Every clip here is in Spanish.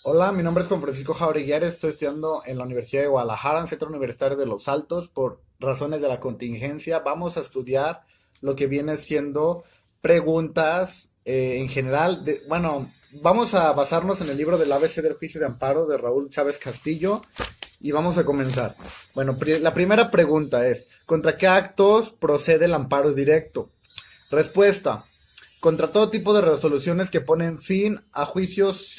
Hola, mi nombre es Juan Francisco Jaureguiar, estoy estudiando en la Universidad de Guadalajara, en el Centro Universitario de Los Altos. Por razones de la contingencia, vamos a estudiar lo que viene siendo preguntas en general. Bueno, vamos a basarnos en el libro del ABC del Juicio de Amparo de Raúl Chávez Castillo y vamos a comenzar. Bueno, la primera pregunta es, ¿contra qué actos procede el amparo directo? Respuesta. Contra todo tipo de resoluciones que ponen fin a juicios,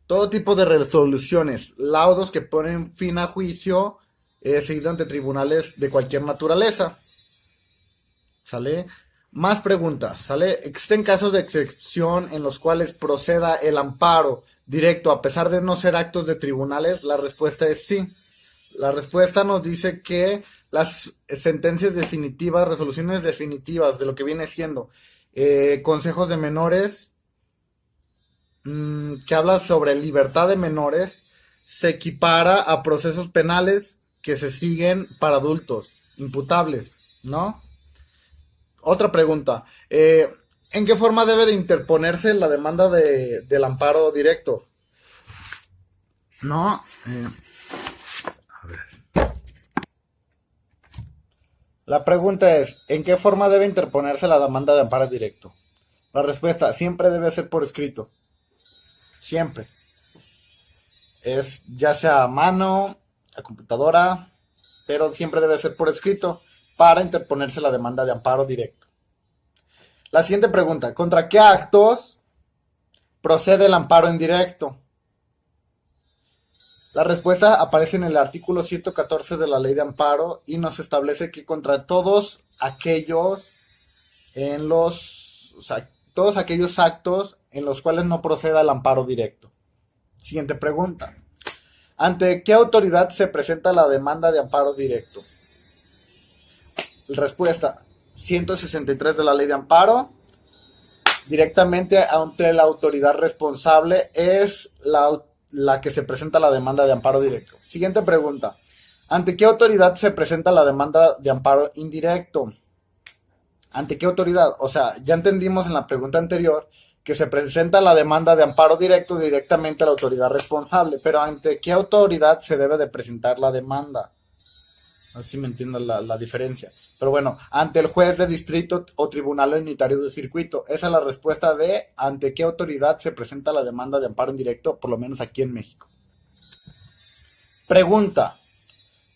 todo tipo de resoluciones, laudos que ponen fin a juicio, seguido ante tribunales de cualquier naturaleza. ¿Sale? Más preguntas, ¿sale? ¿Existen casos de excepción en los cuales proceda el amparo directo a pesar de no ser actos de tribunales? La respuesta es sí. La respuesta nos dice que las sentencias definitivas, resoluciones definitivas de lo que viene siendo consejos de menores, que habla sobre libertad de menores, se equipara a procesos penales que se siguen para adultos, imputables, ¿no? Otra pregunta, ¿en qué forma debe de interponerse la demanda del amparo directo? No, la pregunta es, ¿en qué forma debe interponerse la demanda de amparo directo? La respuesta, siempre debe ser por escrito, siempre. Es ya sea a mano, a computadora, pero siempre debe ser por escrito para interponerse la demanda de amparo directo. La siguiente pregunta, ¿contra qué actos procede el amparo indirecto? La respuesta aparece en el artículo 114 de la Ley de Amparo y nos establece que contra todos aquellos o sea, todos aquellos actos en los cuales no proceda el amparo directo. Siguiente pregunta. ¿Ante qué autoridad se presenta la demanda de amparo directo? Respuesta, 163 de la Ley de Amparo. Directamente ante la autoridad responsable es la que se presenta la demanda de amparo directo. Siguiente pregunta. ¿Ante qué autoridad se presenta la demanda de amparo indirecto? ¿Ante qué autoridad? O sea, ya entendimos en la pregunta anterior que se presenta la demanda de amparo directo directamente a la autoridad responsable, pero ¿ante qué autoridad se debe de presentar la demanda? Así me entiendo la diferencia. Pero bueno, ante el juez de distrito o tribunal unitario de circuito. Esa es la respuesta de ante qué autoridad se presenta la demanda de amparo indirecto, por lo menos aquí en México. Pregunta.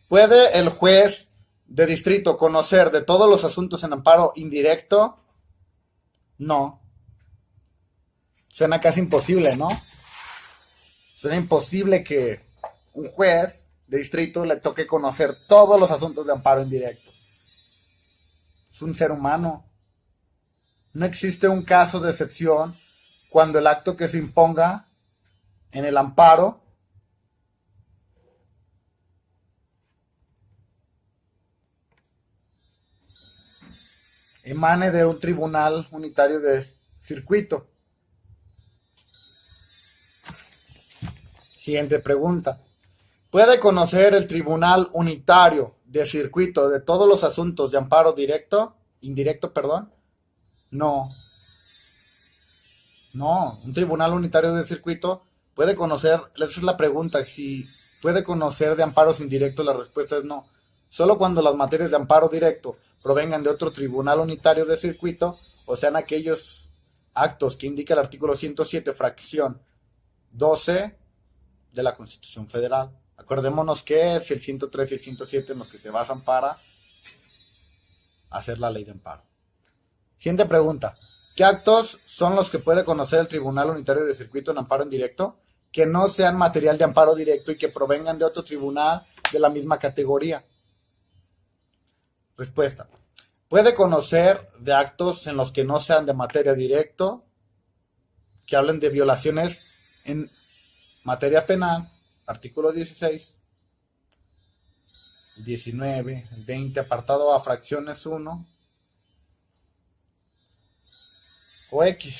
¿Puede el juez de distrito conocer de todos los asuntos en amparo indirecto? No. Suena casi imposible, ¿no? Suena imposible que un juez de distrito le toque conocer todos los asuntos de amparo indirecto. Es un ser humano. No existe un caso de excepción cuando el acto que se imponga en el amparo emane de un tribunal unitario de circuito. Siguiente pregunta. ¿Puede conocer el tribunal unitario de circuito de todos los asuntos de amparo indirecto, perdón? No. No, un tribunal unitario de circuito puede conocer, esa es la pregunta, si puede conocer de amparos indirectos, la respuesta es no. Solo cuando las materias de amparo directo provengan de otro tribunal unitario de circuito, o sean aquellos actos que indica el artículo 107, fracción 12 de la Constitución Federal. Acordémonos que es el 103 y el 107 en los que se basan para hacer la ley de amparo. Siguiente pregunta. ¿Qué actos son los que puede conocer el Tribunal Unitario de Circuito en amparo indirecto que no sean material de amparo directo y que provengan de otro tribunal de la misma categoría? Respuesta. Puede conocer de actos en los que no sean de materia directo, que hablen de violaciones en materia penal, artículo 16, 19, 20, apartado A, fracciones 1 o X.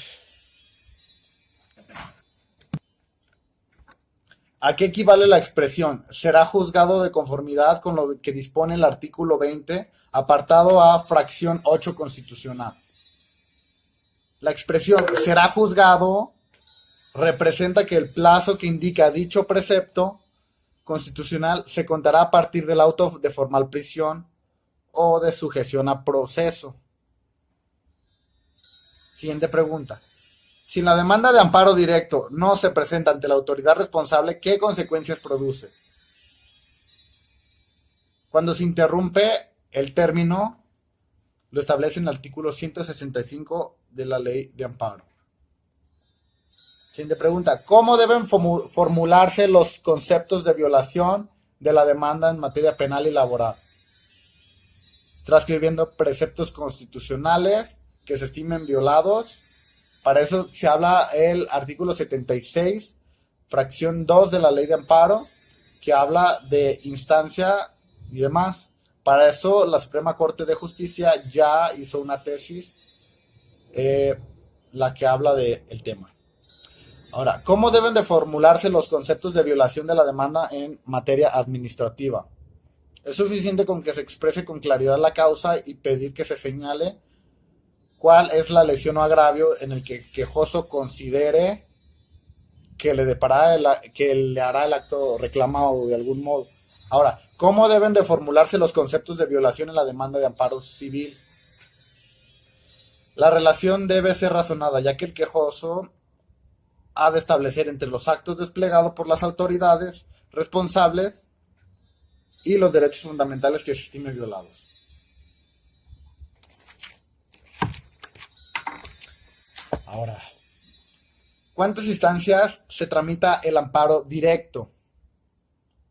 ¿A qué equivale la expresión? Será juzgado de conformidad con lo que dispone el artículo 20, apartado A, fracción 8 constitucional. La expresión será juzgado representa que el plazo que indica dicho precepto constitucional se contará a partir del auto de formal prisión o de sujeción a proceso. Siguiente pregunta. Si la demanda de amparo directo no se presenta ante la autoridad responsable, ¿qué consecuencias produce? Cuando se interrumpe el término, lo establece en el artículo 165 de la Ley de Amparo. Siguiente pregunta. ¿Cómo deben formularse los conceptos de violación de la demanda en materia penal y laboral? Transcribiendo preceptos constitucionales que se estimen violados. Para eso se habla el artículo 76, fracción 2 de la Ley de Amparo, que habla de instancia y demás. Para eso la Suprema Corte de Justicia ya hizo una tesis, la que habla del tema. Ahora, ¿cómo deben de formularse los conceptos de violación de la demanda en materia administrativa? Es suficiente con que se exprese con claridad la causa y pedir que se señale cuál es la lesión o agravio en el que el quejoso considere que le hará el acto reclamado de algún modo. Ahora, ¿cómo deben de formularse los conceptos de violación en la demanda de amparo civil? La relación debe ser razonada, ya que el quejoso ha de establecer entre los actos desplegados por las autoridades responsables y los derechos fundamentales que se estimen violados. Ahora, ¿cuántas instancias se tramita el amparo directo?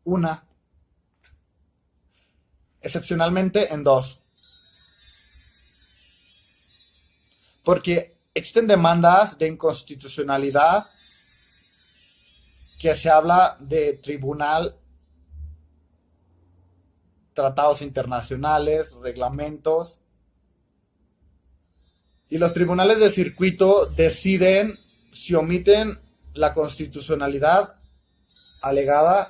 Una. Excepcionalmente en 2. Porque existen demandas de inconstitucionalidad que se habla de tribunal, tratados internacionales, reglamentos. Y los tribunales de circuito deciden si omiten la constitucionalidad alegada,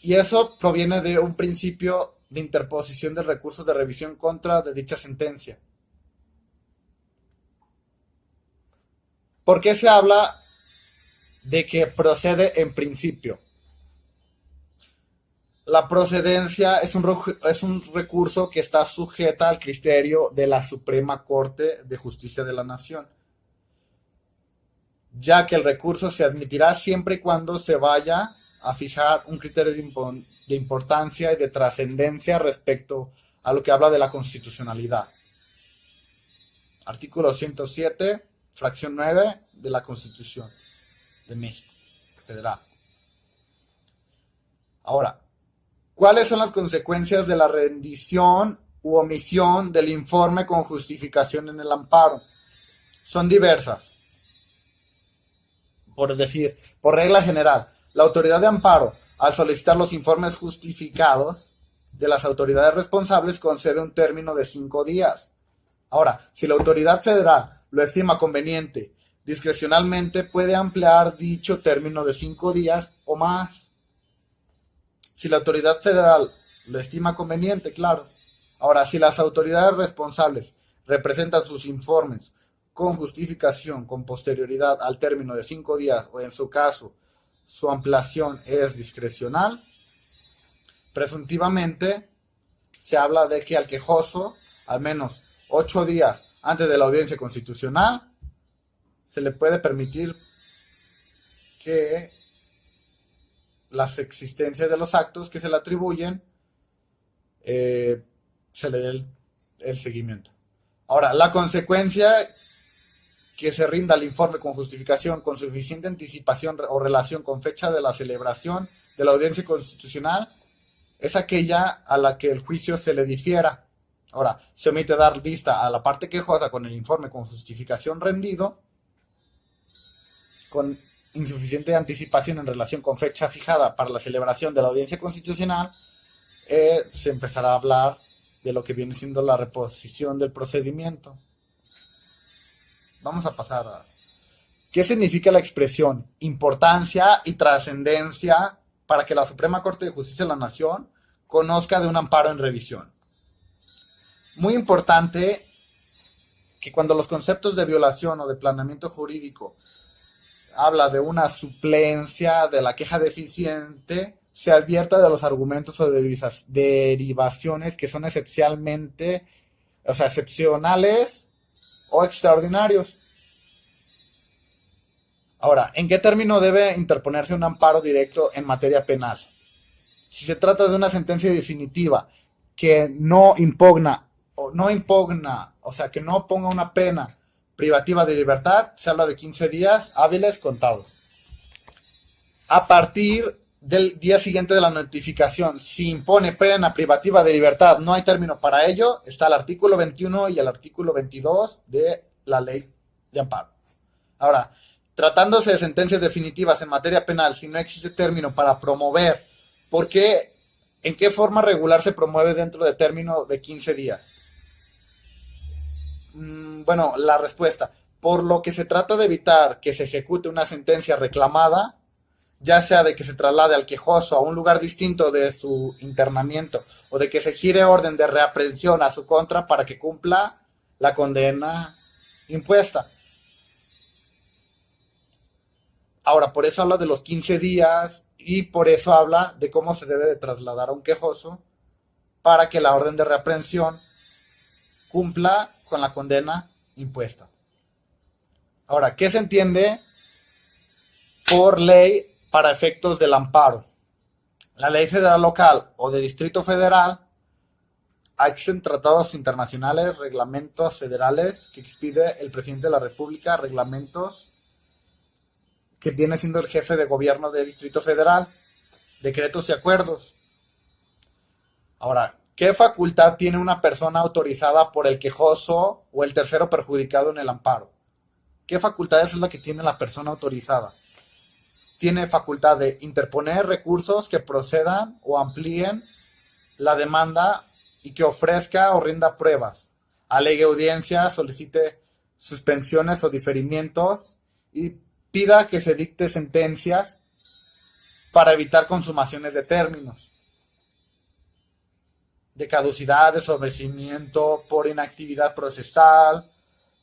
y eso proviene de un principio de interposición de recursos de revisión contra de dicha sentencia. ¿Por qué se habla de que procede en principio? La procedencia es un recurso que está sujeta al criterio de la Suprema Corte de Justicia de la Nación, ya que el recurso se admitirá siempre y cuando se vaya a fijar un criterio de importancia y de trascendencia respecto a lo que habla de la constitucionalidad. Artículo 107, fracción 9 de la Constitución de México Federal. Ahora, ¿cuáles son las consecuencias de la rendición u omisión del informe con justificación en el amparo? Son diversas. Por decir, por regla general, la autoridad de amparo, al solicitar los informes justificados de las autoridades responsables, concede un término de 5 días. Ahora, si la autoridad federal lo estima conveniente, discrecionalmente puede ampliar dicho término de 5 días o más. Si la autoridad federal lo estima conveniente, claro. Ahora, si las autoridades responsables representan sus informes con justificación con posterioridad al término de 5 días, o en su caso, su ampliación es discrecional, presuntivamente se habla de que al quejoso, al menos 8 días antes de la audiencia constitucional, se le puede permitir que las existencias de los actos que se le atribuyen se le dé el seguimiento. Ahora, la consecuencia que se rinda el informe con justificación con suficiente anticipación o relación con fecha de la celebración de la audiencia constitucional es aquella a la que el juicio se le difiera. Ahora, se omite dar vista a la parte quejosa con el informe con justificación rendido con insuficiente anticipación en relación con fecha fijada para la celebración de la audiencia constitucional. Se empezará a hablar de lo que viene siendo la reposición del procedimiento. Vamos a pasar a... ¿Qué significa la expresión importancia y trascendencia para que la Suprema Corte de Justicia de la Nación conozca de un amparo en revisión? Muy importante que cuando los conceptos de violación o de planeamiento jurídico habla de una suplencia de la queja deficiente, se advierta de los argumentos o derivaciones que son excepcionalmente, o sea, excepcionales o extraordinarios. Ahora, ¿en qué término debe interponerse un amparo directo en materia penal? Si se trata de una sentencia definitiva que o sea, que no ponga una pena privativa de libertad, se habla de 15 días hábiles contados. A partir del día siguiente de la notificación, si impone pena privativa de libertad, no hay término para ello, está el artículo 21 y el artículo 22 de la ley de amparo. Ahora, tratándose de sentencias definitivas en materia penal, si no existe término para promover, ¿por qué? ¿En qué forma regular se promueve dentro de término de 15 días? Bueno, la respuesta. Por lo que se trata de evitar que se ejecute una sentencia reclamada, ya sea de que se traslade al quejoso a un lugar distinto de su internamiento o de que se gire orden de reaprehensión a su contra para que cumpla la condena impuesta. Ahora, por eso habla de los 15 días y por eso habla de cómo se debe de trasladar a un quejoso para que la orden de reaprehensión cumpla con la condena impuesta. Ahora, ¿qué se entiende por ley para efectos del amparo? La ley federal local o de distrito federal, existen tratados internacionales, reglamentos federales que expide el presidente de la República, reglamentos que viene siendo el jefe de gobierno del Distrito Federal, decretos y acuerdos. Ahora, ¿qué facultad tiene una persona autorizada por el quejoso o el tercero perjudicado en el amparo? ¿Qué facultades es la que tiene la persona autorizada? Tiene facultad de interponer recursos que procedan o amplíen la demanda y que ofrezca o rinda pruebas, alegue audiencia, solicite suspensiones o diferimientos y pida que se dicte sentencias para evitar consumaciones de términos, de caducidad, de sobrecimiento por inactividad procesal.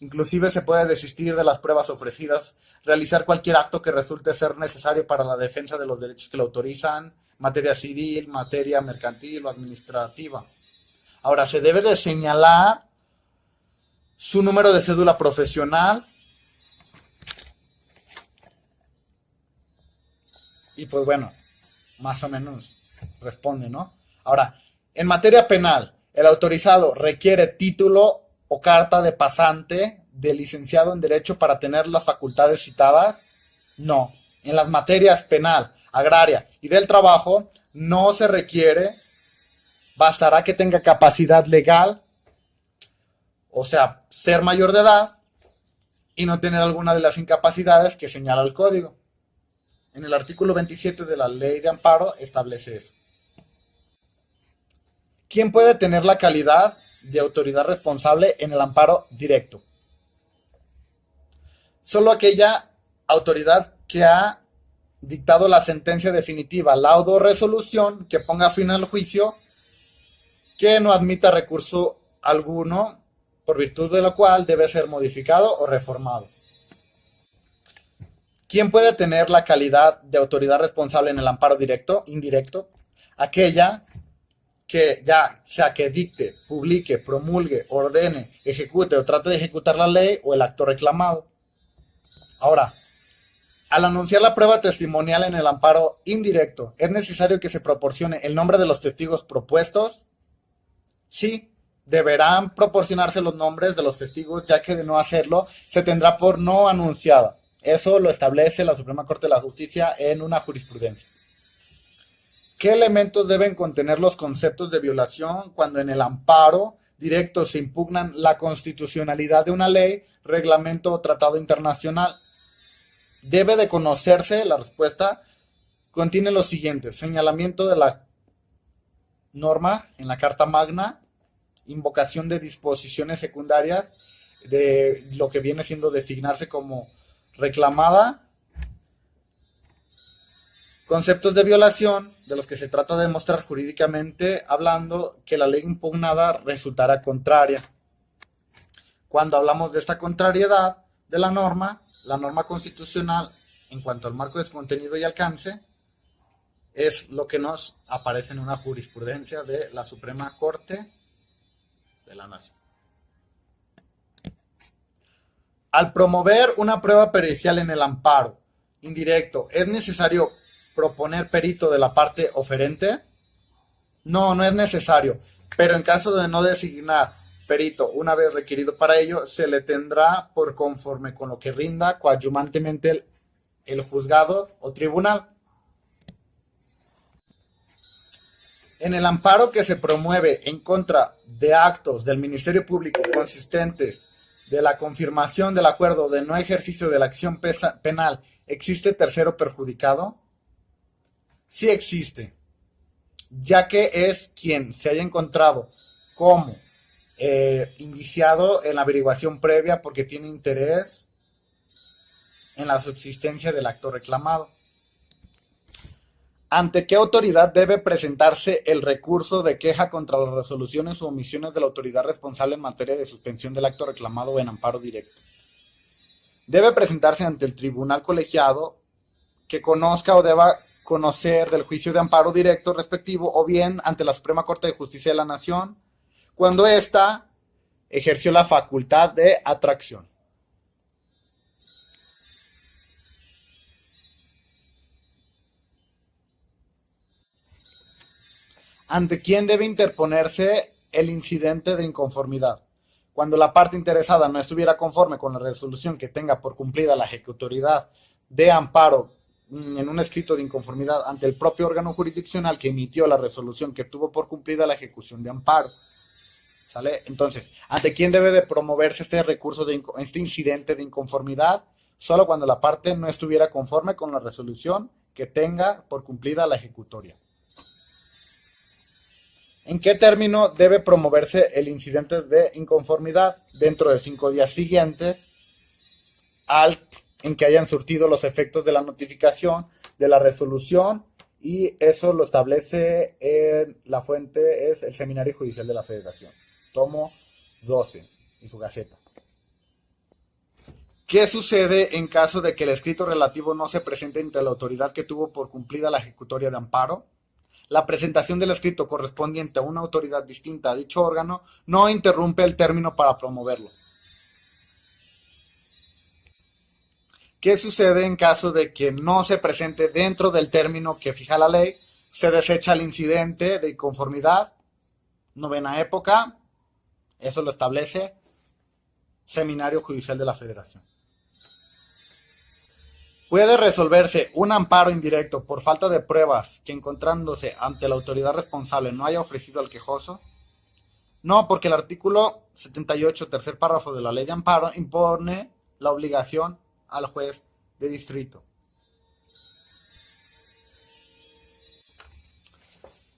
Inclusive se puede desistir de las pruebas ofrecidas, realizar cualquier acto que resulte ser necesario para la defensa de los derechos que lo autorizan, materia civil, materia mercantil o administrativa. Ahora, se debe de señalar su número de cédula profesional y pues bueno, más o menos responde, ¿no? Ahora, en materia penal, el autorizado requiere título o carta de pasante de licenciado en Derecho para tener las facultades citadas. No. En las materias penal, agraria y del trabajo no se requiere, bastará que tenga capacidad legal, o sea, ser mayor de edad y no tener alguna de las incapacidades que señala el código. En el artículo 27 de la ley de amparo establece eso. ¿Quién puede tener la calidad de autoridad responsable en el amparo directo? Solo aquella autoridad que ha dictado la sentencia definitiva, laudo o resolución que ponga fin al juicio, que no admita recurso alguno, por virtud de lo cual debe ser modificado o reformado. ¿Quién puede tener la calidad de autoridad responsable en el amparo directo, indirecto? Aquella que ya sea que dicte, publique, promulgue, ordene, ejecute o trate de ejecutar la ley o el acto reclamado. Ahora, al anunciar la prueba testimonial en el amparo indirecto, ¿es necesario que se proporcione el nombre de los testigos propuestos? Sí, deberán proporcionarse los nombres de los testigos, ya que de no hacerlo se tendrá por no anunciada. Eso lo establece la Suprema Corte de la Justicia en una jurisprudencia. ¿Qué elementos deben contener los conceptos de violación cuando en el amparo directo se impugnan la constitucionalidad de una ley, reglamento o tratado internacional? Debe de conocerse, la respuesta contiene lo siguiente: señalamiento de la norma en la Carta Magna, invocación de disposiciones secundarias de lo que viene siendo designarse como reclamada, conceptos de violación de los que se trata de demostrar jurídicamente hablando que la ley impugnada resultará contraria. Cuando hablamos de esta contrariedad de la norma constitucional en cuanto al marco de su contenido y alcance, es lo que nos aparece en una jurisprudencia de la Suprema Corte de la Nación. Al promover una prueba pericial en el amparo indirecto, ¿es necesario proponer perito de la parte oferente? No, no es necesario, pero en caso de no designar perito una vez requerido para ello, se le tendrá por conforme con lo que rinda coadyuvantemente el juzgado o tribunal. En el amparo que se promueve en contra de actos del Ministerio Público consistentes de la confirmación del acuerdo de no ejercicio de la acción penal, ¿existe tercero perjudicado? Sí existe, ya que es quien se haya encontrado como indiciado en la averiguación previa porque tiene interés en la subsistencia del acto reclamado. ¿Ante qué autoridad debe presentarse el recurso de queja contra las resoluciones o omisiones de la autoridad responsable en materia de suspensión del acto reclamado o en amparo directo? Debe presentarse ante el tribunal colegiado que conozca o deba conocer del juicio de amparo directo respectivo, o bien ante la Suprema Corte de Justicia de la Nación, cuando ésta ejerció la facultad de atracción. ¿Ante quién debe interponerse el incidente de inconformidad? Cuando la parte interesada no estuviera conforme con la resolución que tenga por cumplida la ejecutoriedad de amparo en un escrito de inconformidad ante el propio órgano jurisdiccional que emitió la resolución que tuvo por cumplida la ejecución de amparo. ¿Sale? Entonces, ¿ante quién debe de promoverse este recurso este incidente de inconformidad? Solo cuando la parte no estuviera conforme con la resolución que tenga por cumplida la ejecutoria. ¿En qué término debe promoverse el incidente de inconformidad? Dentro de 5 días siguientes en que hayan surtido los efectos de la notificación, de la resolución, y eso lo establece en la fuente, es el Seminario Judicial de la Federación, tomo 12, y su Gaceta. ¿Qué sucede en caso de que el escrito relativo no se presente ante la autoridad que tuvo por cumplida la ejecutoria de amparo? La presentación del escrito correspondiente a una autoridad distinta a dicho órgano no interrumpe el término para promoverlo. ¿Qué sucede en caso de que no se presente dentro del término que fija la ley? Se desecha el incidente de inconformidad, novena época, eso lo establece Seminario Judicial de la Federación. ¿Puede resolverse un amparo indirecto por falta de pruebas que encontrándose ante la autoridad responsable no haya ofrecido al quejoso? No, porque el artículo 78, tercer párrafo de la ley de amparo impone la obligación al juez de distrito.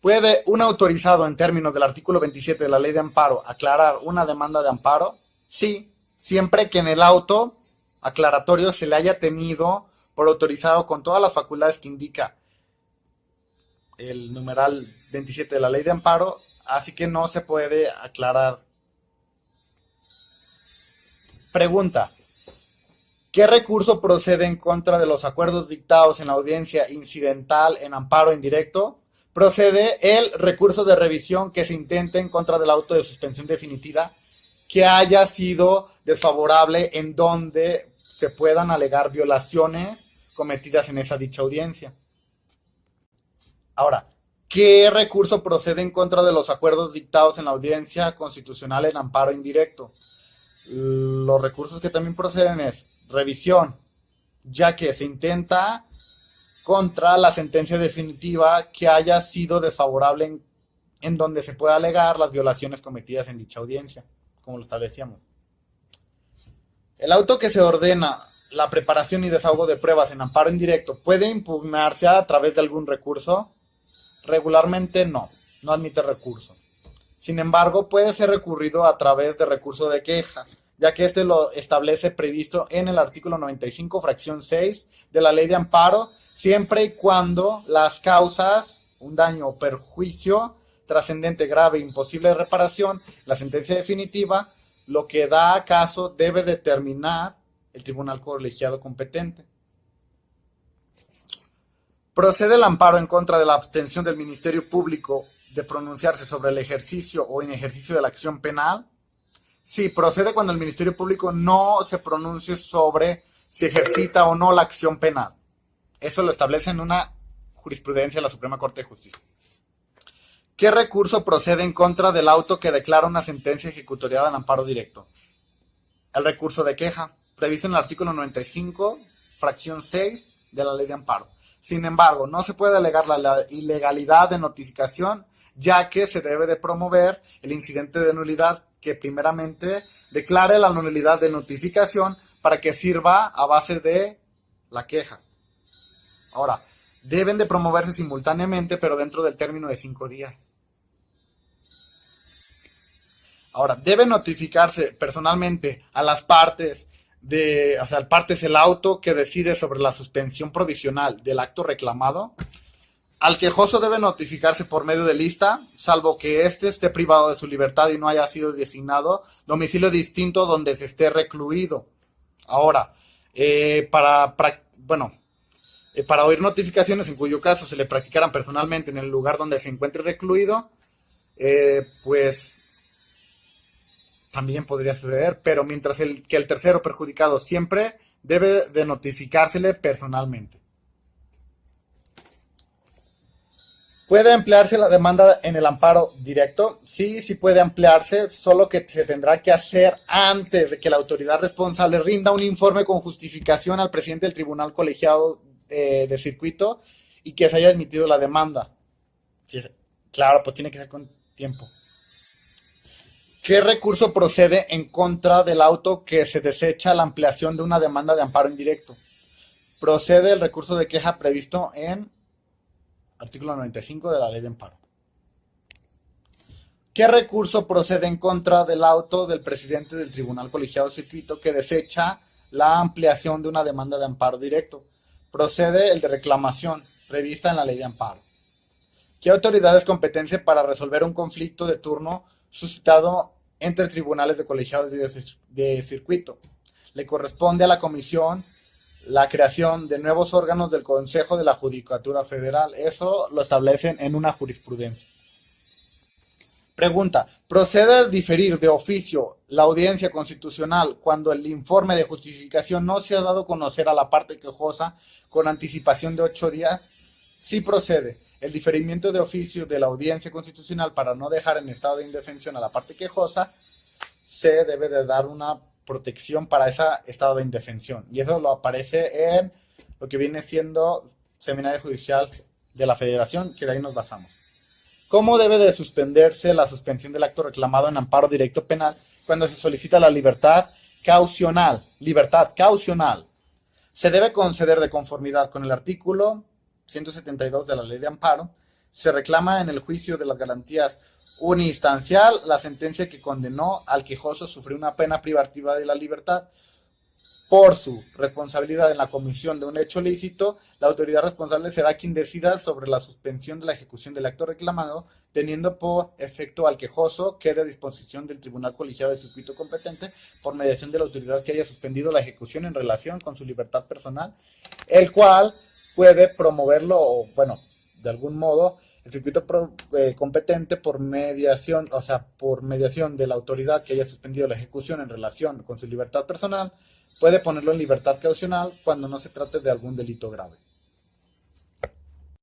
¿Puede un autorizado en términos del artículo 27 de la ley de amparo aclarar una demanda de amparo? Sí, siempre que en el auto aclaratorio se le haya tenido por autorizado con todas las facultades que indica el numeral 27 de la ley de amparo, así que no se puede aclarar. Pregunta: ¿qué recurso procede en contra de los acuerdos dictados en la audiencia incidental en amparo indirecto? Procede el recurso de revisión que se intente en contra del auto de suspensión definitiva que haya sido desfavorable en donde se puedan alegar violaciones cometidas en esa dicha audiencia. Ahora, ¿qué recurso procede en contra de los acuerdos dictados en la audiencia constitucional en amparo indirecto? Los recursos que también proceden es revisión, ya que se intenta contra la sentencia definitiva que haya sido desfavorable en donde se pueda alegar las violaciones cometidas en dicha audiencia, como lo establecíamos. El auto que se ordena la preparación y desahogo de pruebas en amparo indirecto puede impugnarse a través de algún recurso. Regularmente no admite recurso. Sin embargo, puede ser recurrido a través de recurso de queja, ya que este lo establece previsto en el artículo 95, fracción 6 de la ley de amparo, siempre y cuando las causas, un daño o perjuicio trascendente, grave, imposible de reparación, la sentencia definitiva, lo que da caso debe determinar el tribunal colegiado competente. ¿Procede el amparo en contra de la abstención del Ministerio Público de pronunciarse sobre el ejercicio o inejercicio de la acción penal? Sí, procede cuando el Ministerio Público no se pronuncie sobre si ejercita o no la acción penal. Eso lo establece en una jurisprudencia de la Suprema Corte de Justicia. ¿Qué recurso procede en contra del auto que declara una sentencia ejecutoriada en amparo directo? El recurso de queja, previsto en el artículo 95, fracción 6 de la Ley de Amparo. Sin embargo, no se puede alegar la ilegalidad de notificación, ya que se debe de promover el incidente de nulidad que primeramente declare la nulidad de notificación para que sirva a base de la queja. Ahora, deben de promoverse simultáneamente, pero dentro del término de 5 días. Ahora, debe notificarse personalmente a las partes el parte es el auto que decide sobre la suspensión provisional del acto reclamado. Al quejoso debe notificarse por medio de lista, salvo que éste esté privado de su libertad y no haya sido designado domicilio distinto donde se esté recluido. Ahora, para oír notificaciones en cuyo caso se le practicaran personalmente en el lugar donde se encuentre recluido, pues también podría suceder, pero mientras que el tercero perjudicado siempre debe de notificársele personalmente. ¿Puede emplearse la demanda en el amparo directo? Sí, sí puede emplearse, solo que se tendrá que hacer antes de que la autoridad responsable rinda un informe con justificación al presidente del tribunal colegiado de circuito y que se haya admitido la demanda. Sí, claro, pues tiene que ser con tiempo. ¿Qué recurso procede en contra del auto que se desecha la ampliación de una demanda de amparo indirecto? Procede el recurso de queja previsto en artículo 95 de la Ley de Amparo. ¿Qué recurso procede en contra del auto del presidente del Tribunal Colegiado de Circuito que desecha la ampliación de una demanda de amparo directo? Procede el de reclamación prevista en la Ley de Amparo. ¿Qué autoridad es competente para resolver un conflicto de turno suscitado entre tribunales de colegiados de circuito? Le corresponde a la comisión la creación de nuevos órganos del Consejo de la Judicatura Federal. Eso lo establecen en una jurisprudencia. Pregunta, ¿procede diferir de oficio la audiencia constitucional cuando el informe de justificación no se ha dado a conocer a la parte quejosa con anticipación de 8 días? Sí procede. El diferimiento de oficio de la audiencia constitucional para no dejar en estado de indefensión a la parte quejosa, se debe de dar una protección para ese estado de indefensión. Y eso lo aparece en lo que viene siendo Seminario Judicial de la Federación, que de ahí nos basamos. ¿Cómo debe de suspenderse la suspensión del acto reclamado en amparo directo penal cuando se solicita la libertad caucional? Libertad caucional. Se debe conceder de conformidad con el artículo 172 de la Ley de Amparo. Se reclama en el juicio de las garantías uninstancial la sentencia que condenó al quejoso a sufrir una pena privativa de la libertad. Por su responsabilidad en la comisión de un hecho lícito, la autoridad responsable será quien decida sobre la suspensión de la ejecución del acto reclamado, teniendo por efecto al quejoso quede a disposición del tribunal colegiado de circuito competente por mediación de la autoridad que haya suspendido la ejecución en relación con su libertad personal, el cual puede promoverlo o, de algún modo, el circuito competente por mediación de la autoridad que haya suspendido la ejecución en relación con su libertad personal, puede ponerlo en libertad caucional cuando no se trate de algún delito grave.